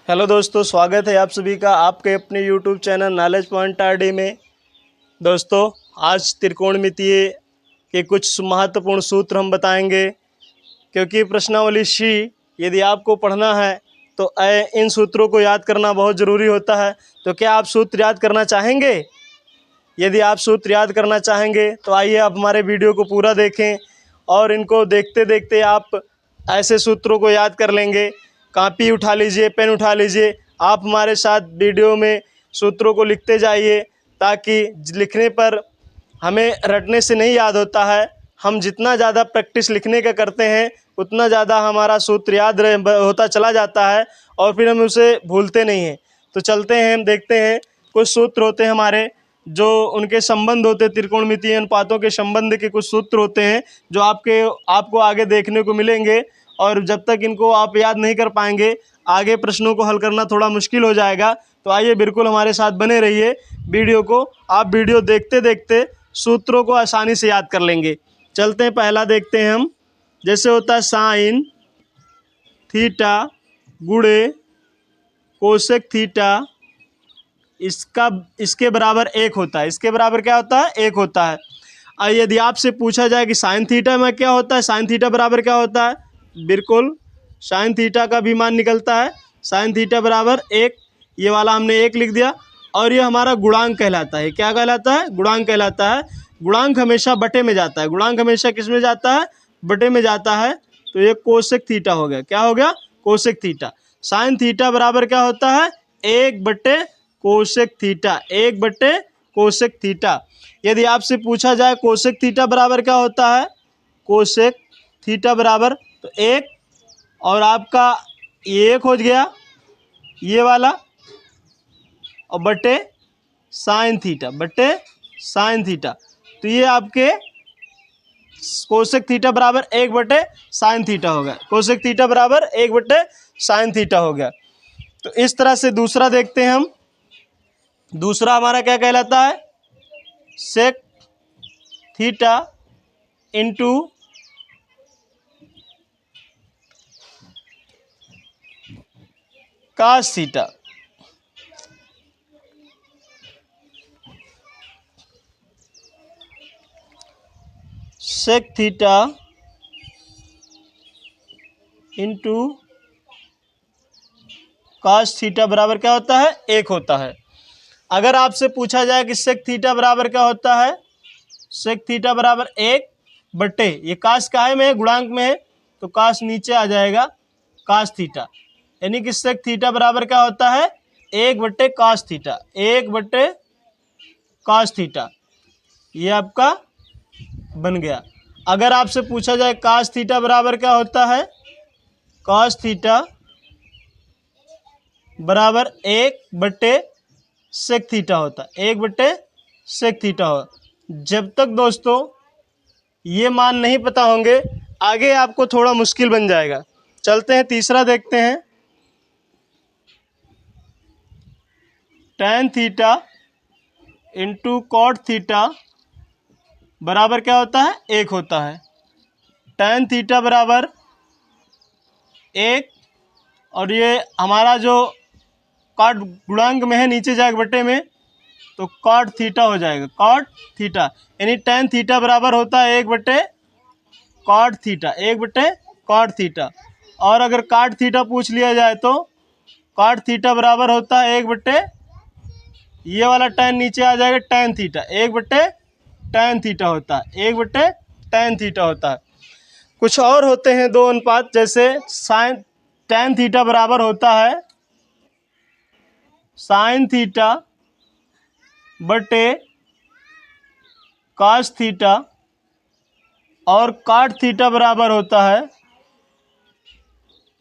Hello दोस्तों, स्वागत है आप सभी का आपके अपने YouTube channel knowledge point RD में। दोस्तों, आज त्रिकोणमितीय के कुछ महत्वपूर्ण सूत्र हम बताएंगे, क्योंकि प्रश्नावली सी यदि आपको पढ़ना है तो इन सूत्रों को याद करना बहुत ज़रूरी होता है। तो क्या आप सूत्र याद करना चाहेंगे? यदि आप सूत्र याद करना चाहेंगे तो आइए आप हमारे वीडियो को पूरा देखें और इनको देखते देखते आप ऐसे सूत्रों को याद कर लेंगे। कॉपी उठा लीजिए, पेन उठा लीजिए, आप हमारे साथ वीडियो में सूत्रों को लिखते जाइए, ताकि लिखने पर हमें रटने से नहीं याद होता है। हम जितना ज़्यादा प्रैक्टिस लिखने का करते हैं उतना ज़्यादा हमारा सूत्र याद होता चला जाता है और फिर हम उसे भूलते नहीं हैं। तो चलते हैं, हम देखते हैं। कुछ सूत्र होते हैं हमारे जो उनके संबंध होते हैं, त्रिकोणमितीय अनुपातों के संबंध के कुछ सूत्र होते हैं जो आपको आगे देखने को मिलेंगे। और जब तक इनको आप याद नहीं कर पाएंगे, आगे प्रश्नों को हल करना थोड़ा मुश्किल हो जाएगा। तो आइए बिल्कुल हमारे साथ बने रहिए। वीडियो को आप वीडियो देखते देखते सूत्रों को आसानी से याद कर लेंगे। चलते हैं, पहला देखते हैं हम। जैसे होता है साइन थीटा गुणे कोसेक थीटा, इसके बराबर एक होता है। इसके बराबर क्या होता है? एक होता है। और यदि आपसे पूछा जाए कि साइन थीटा में क्या होता है, साइन थीटा बराबर क्या होता है, बिल्कुल साइन थीटा का भी मान निकलता है। साइन थीटा बराबर एक, ये वाला हमने एक लिख दिया। और ये हमारा गुणांक कहलाता है। क्या कहलाता है? गुणांक कहलाता है। गुणांक हमेशा बटे में जाता है। गुणांक हमेशा किस में जाता है? बटे में जाता है। तो ये कोसेक थीटा हो गया। क्या हो गया? Cosec theta. साइन थीटा बराबर क्या होता है? एक बटे कोसेक थीटा। एक बटे कोसेक थीटा। यदि आपसे पूछा जाए कोसेक थीटा बराबर क्या होता है, कोसेक थीटा बराबर तो एक, और आपका ये एक हो गया ये वाला, और बटे साइन थीटा, बटे साइन थीटा। तो ये आपके कोसेक थीटा बराबर एक बटे साइन थीटा हो गया। कोसेक थीटा बराबर एक बटे साइन थीटा हो गया। तो इस तरह से दूसरा देखते हैं हम। दूसरा हमारा क्या कहलाता है? Sec theta into cos theta. Sec theta into cos theta बराबर क्या होता है? एक होता है। अगर आपसे पूछा जाए कि सेक थीटा बराबर क्या होता है, सेक थीटा बराबर एक बटे, ये कास काहे में है? गुणांक में है, तो कास नीचे आ जाएगा, कास थीटा। यानी कि सेक थीटा बराबर क्या होता है? एक बटे कास थीटा। एक बटे कास थीटा, ये आपका बन गया। अगर आपसे पूछा जाए कास थीटा बराबर क्या होता है, कास थीटा बराबर एक बटे सेक थीटा होता है। एक बटे सेक थीटा हो। जब तक दोस्तों ये मान नहीं पता होंगे, आगे आपको थोड़ा मुश्किल बन जाएगा। चलते हैं, तीसरा देखते हैं। Tan theta into cot theta बराबर क्या होता है? एक होता है। टैन थीटा बराबर एक, और ये हमारा जो कॉट गुणांक में है नीचे जाएगा बटे में, तो कॉट थीटा हो जाएगा। कॉट थीटा यानी टैन थीटा बराबर होता है एक बटे कॉट थीटा। एक बटे कॉट थीटा। और अगर कॉट थीटा पूछ लिया जाए तो कॉट थीटा बराबर होता है एक बटे, ये वाला टैन नीचे आ जाएगा, टैन थीटा। एक बटे टैन थीटा होता है। एक बटे टैन थीटा होता है। कुछ और होते हैं दो अनुपात, जैसे साइन टैन थीटा बराबर होता है साइन थीटा बटे कास थीटा, और काट थीटा बराबर होता है,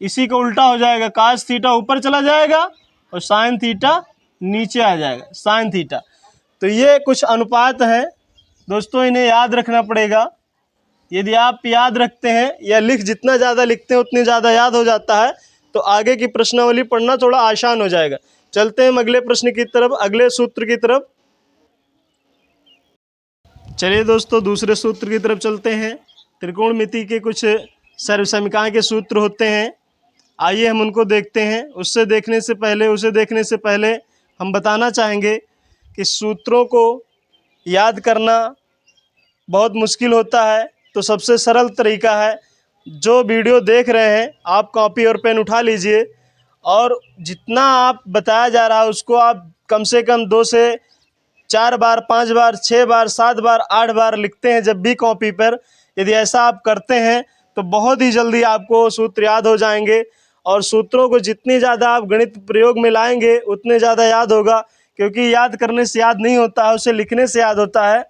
इसी का उल्टा हो जाएगा, कास थीटा ऊपर चला जाएगा और साइन थीटा नीचे आ जाएगा, साइन थीटा। तो ये कुछ अनुपात हैं दोस्तों, इन्हें याद रखना पड़ेगा। यदि आप याद रखते हैं या जितना ज़्यादा लिखते हैं उतनी ज़्यादा याद हो जाता है, तो आगे की प्रश्नावली पढ़ना थोड़ा आसान हो जाएगा। चलते हैं अगले प्रश्न की तरफ, अगले सूत्र की तरफ। चलिए दोस्तों, दूसरे सूत्र की तरफ चलते हैं। त्रिकोणमिति के कुछ सर्वसमीकरण के सूत्र होते हैं। आइए हम उनको देखते हैं। उसे देखने से पहले हम बताना चाहेंगे कि सूत्रों को याद करना बहुत मुश्किल होता है, तो सबसे सरल तरीका है, जो वीडियो देख रहे हैं आप कॉपी और पेन उठा लीजिए और जितना आप बताया जा रहा है उसको आप कम से कम 2 से 4 बार, 5 बार, 6 बार, 7 बार, 8 बार लिखते हैं जब भी कॉपी पर। यदि ऐसा आप करते हैं तो बहुत ही जल्दी आपको सूत्र याद हो जाएंगे और सूत्रों को जितनी ज़्यादा आप गणित प्रयोग में लाएंगे उतने ज़्यादा याद होगा, क्योंकि याद करने से याद नहीं होता है, उसे लिखने से याद होता है।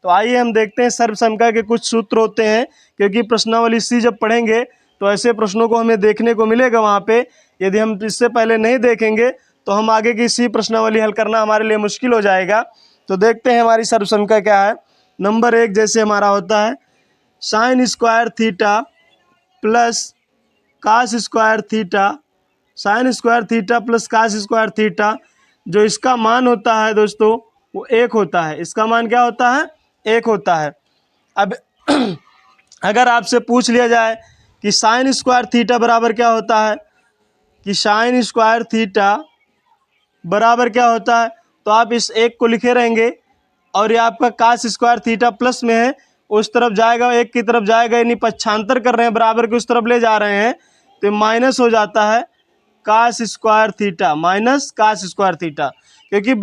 तो आइए हम देखते हैं सर्वसंख्या के कुछ सूत्र होते हैं, क्योंकि प्रश्नावली सी जब पढ़ेंगे तो ऐसे प्रश्नों को हमें देखने को मिलेगा वहाँ पे। यदि हम इससे पहले नहीं देखेंगे तो हम आगे की सी प्रश्नावली हल करना हमारे लिए मुश्किल हो जाएगा। तो देखते हैं हमारी सर्वसंख्या क्या है। नंबर 1 जैसे हमारा होता है sine square theta plus cos square theta, sine square theta plus cos square theta, जो इसका मान होता है दोस्तों वो 1 होता है। इसका मान क्या होता है? 1 होता है। अब अगर आपसे पूछ लिया जाए कि साइन स्क्वायर थीटा बराबर क्या होता है, कि साइन स्क्वायर थीटा बराबर क्या होता है, तो आप इस 1 को लिखे रहेंगे और ये आपका कास स्क्वायर थीटा प्लस में है, उस तरफ जाएगा, 1 की तरफ जाएगा, यानी पक्षांतर कर रहे हैं, बराबर के उस तरफ ले जा रहे हैं, तो माइनस हो जाता है cos square theta minus cos square theta, क्योंकि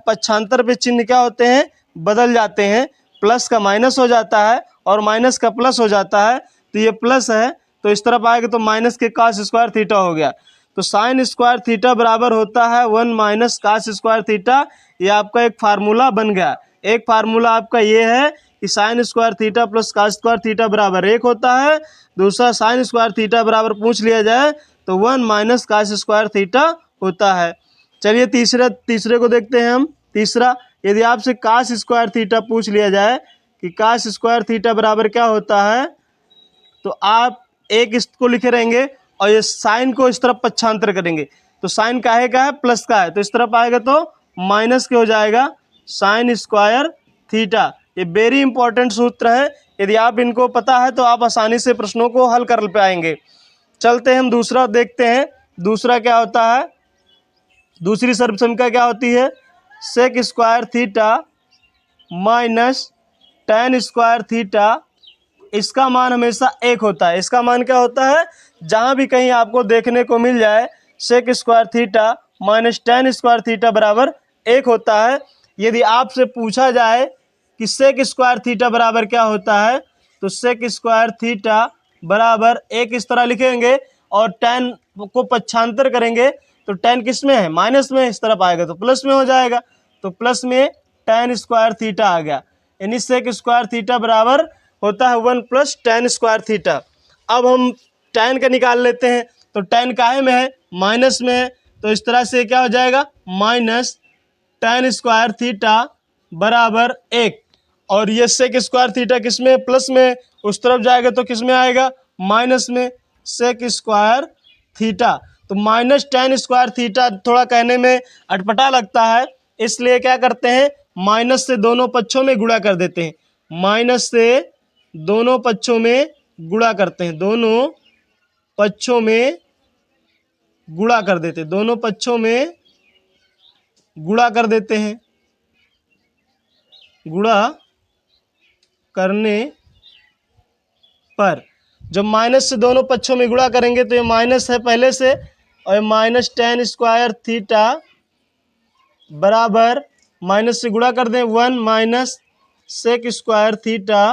पक्षांतर पे चिन्ह क्या होते हैं? बदल जाते हैं। प्लस का माइनस हो जाता है और माइनस का प्लस हो जाता है, तो ये प्लस है तो इस तरफ आएगा तो माइनस के कास स्क्वायर थीटा हो गया। तो साइन स्क्वायर थीटा बराबर होता है 1 माइनस कास स्क्वायर थीटा। ये आपका एक फार्मूला बन गया। एक फार्मूला आपका ये है कि sine square theta plus cos square theta बराबर 1 होता है। दूसरा साइन स्क्वायर थीटा बराबर पूछ लिया जाए तो 1 माइनस कास स्क्वायर थीटा होता है। चलिए तीसरे को देखते हैं हम। तीसरा, यदि आपसे कास स्क्वायर थीटा पूछ लिया जाए कि कास स्क्वायर थीटा बराबर क्या होता है, तो आप 1 इसको लिखे रहेंगे और ये साइन को इस तरफ पक्षांतर करेंगे, तो साइन काहे का है? प्लस का है, तो इस तरफ आएगा तो माइनस के हो जाएगा साइन स्क्वायर थीटा। ये वेरी इंपॉर्टेंट सूत्र है, यदि आप इनको पता है तो आप आसानी से प्रश्नों को हल कर पाएंगे। चलते हैं हम दूसरा देखते हैं। दूसरा क्या होता है? दूसरी सर्वसंख्या क्या होती है? Sec square theta minus tan square theta. इसका मान हमेशा 1 होता है। इसका मान क्या होता है? जहाँ भी कहीं आपको देखने को मिल जाए sec square theta minus tan square theta बराबर 1 होता है। यदि आपसे पूछा जाए कि सेक स्क्वायर थीटा बराबर क्या होता है, तो सेक स्क्वायर थीटा बराबर 1 इस तरह लिखेंगे और टेन को पक्षांतर करेंगे, तो टेन किस में है? माइनस में। इस तरफ आएगा तो प्लस में हो जाएगा, तो प्लस में टेन स्क्वायर थीटा आ गया। यानी सेक स्क्वायर थीटा बराबर होता है 1 प्लस टेन स्क्वायर थीटा। अब हम टेन का निकाल लेते हैं, तो टेन काहे में है? माइनस में है, तो इस तरह से क्या हो जाएगा? माइनस टेन स्क्वायर थीटा बराबर 1। और ये सेक स्क्वायर थीटा किस में? प्लस में। उस तरफ जाएगा तो किस में आएगा? माइनस में। सेक स्क्वायर थीटा, तो माइनस टेन स्क्वायर थीटा थोड़ा कहने में अटपटा लगता है, इसलिए क्या करते हैं? माइनस से दोनों पक्षों में गुणा कर देते हैं। माइनस से दोनों पक्षों में गुणा करते हैं, दोनों पक्षों में गुणा कर देते हैं, दोनों पक्षों में गुणा कर देते हैं। गुणा करने पर जब माइनस से दोनों पक्षों में गुणा करेंगे तो ये माइनस है पहले से, और माइनस टेन स्क्वायर थीटा बराबर माइनस से गुणा कर दें 1 माइनस सेक स्क्वायर थीटा।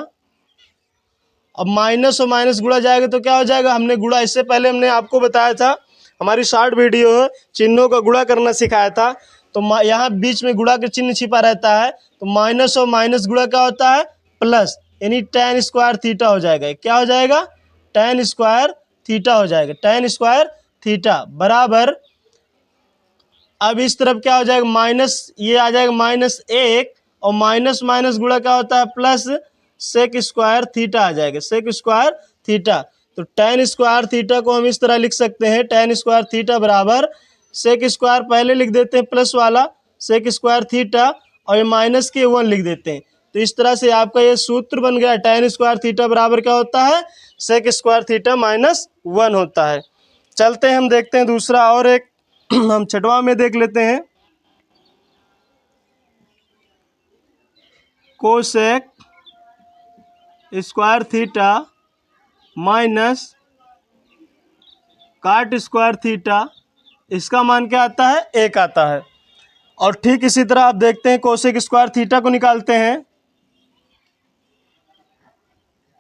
अब माइनस और माइनस गुणा जाएगा तो क्या हो जाएगा? हमने गुणा इससे पहले हमने आपको बताया था, हमारी शॉर्ट वीडियो है, चिन्हों का गुणा करना सिखाया था। तो यहाँ बीच में गुणा का चिन्ह छिपा रहता है, तो माइनस और माइनस गुणा क्या होता है? प्लस, यानी टेन स्क्वायर थीटा हो जाएगा। क्या हो जाएगा? टेन स्क्वायर थीटा हो जाएगा। टेन स्क्वायर थीटा बराबर, अब इस तरफ क्या हो जाएगा? माइनस, ये आ जाएगा माइनस 1 और माइनस माइनस गुणा क्या होता है? प्लस सेक स्क्वायर थीटा आ जाएगा। सेक स्क्वायर थीटा, तो टेन स्क्वायर थीटा को हम इस तरह लिख सकते हैं, टेन स्क्वायर थीटा बराबर सेक स्क्वायर पहले लिख देते हैं प्लस वाला सेक स्क्वायर थीटा, और ये माइनस के 1 लिख देते हैं। तो इस तरह से आपका ये सूत्र बन गया, टेन स्क्वायर थीटा बराबर क्या होता है? सेक स्क्वायर थीटा माइनस 1 होता है। चलते हैं, हम देखते हैं दूसरा और एक हम छठवां में देख लेते हैं। कोसेक स्क्वायर थीटा माइनस काट स्क्वायर थीटा, इसका मान क्या आता है? 1 आता है। और ठीक इसी तरह आप देखते हैं कोसेक स्क्वायर थीटा को निकालते हैं।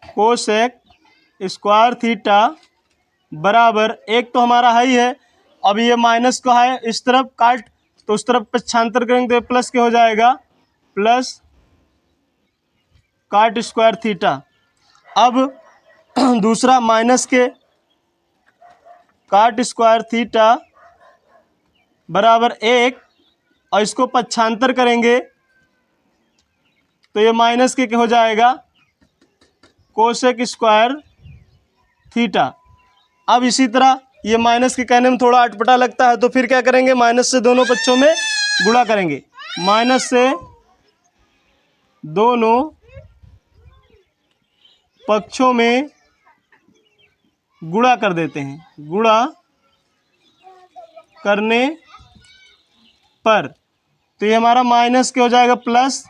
कोसेक स्क्वायर थीटा बराबर 1 तो हमारा हाई है। अब ये माइनस का है, इस तरफ काट तो उस तरफ पक्षांतर करेंगे तो प्लस के हो जाएगा, प्लस काट स्क्वायर थीटा। अब दूसरा माइनस के काट स्क्वायर थीटा बराबर 1 और इसको पक्षांतर करेंगे तो ये माइनस के हो जाएगा कोसेक स्क्वायर थीटा। अब इसी तरह ये माइनस के कहने में थोड़ा अटपटा लगता है, तो फिर क्या करेंगे? माइनस से दोनों पक्षों में गुणा करेंगे। माइनस से दोनों पक्षों में गुणा कर देते हैं। गुणा करने पर तो ये हमारा माइनस के हो जाएगा प्लस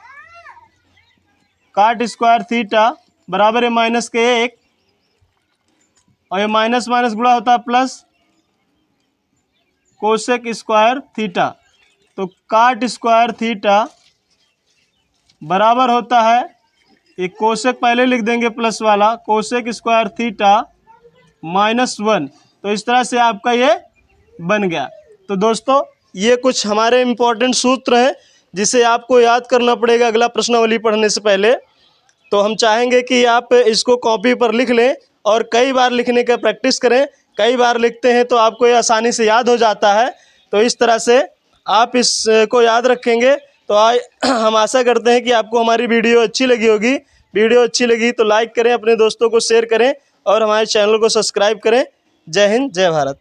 काट स्क्वायर थीटा बराबर है माइनस के 1 और ये माइनस माइनस गुणा होता है प्लस कोसेक स्क्वायर थीटा। तो काट स्क्वायर थीटा बराबर होता है, ये कोसेक पहले लिख देंगे प्लस वाला, कोसेक स्क्वायर थीटा -1। तो इस तरह से आपका ये बन गया। तो दोस्तों ये कुछ हमारे इम्पोर्टेंट सूत्र हैं जिसे आपको याद करना पड़ेगा अगला प्रश्नावली पढ़ने से पहले। तो हम चाहेंगे कि आप इसको कॉपी पर लिख लें और कई बार लिखने का प्रैक्टिस करें। कई बार लिखते हैं तो आपको ये आसानी से याद हो जाता है। तो इस तरह से आप इसको याद रखेंगे। तो हम आशा करते हैं कि आपको हमारी वीडियो अच्छी लगी होगी। वीडियो अच्छी लगी तो लाइक करें, अपने दोस्तों को शेयर करें और हमारे चैनल को सब्सक्राइब करें। जय हिंद, जय भारत।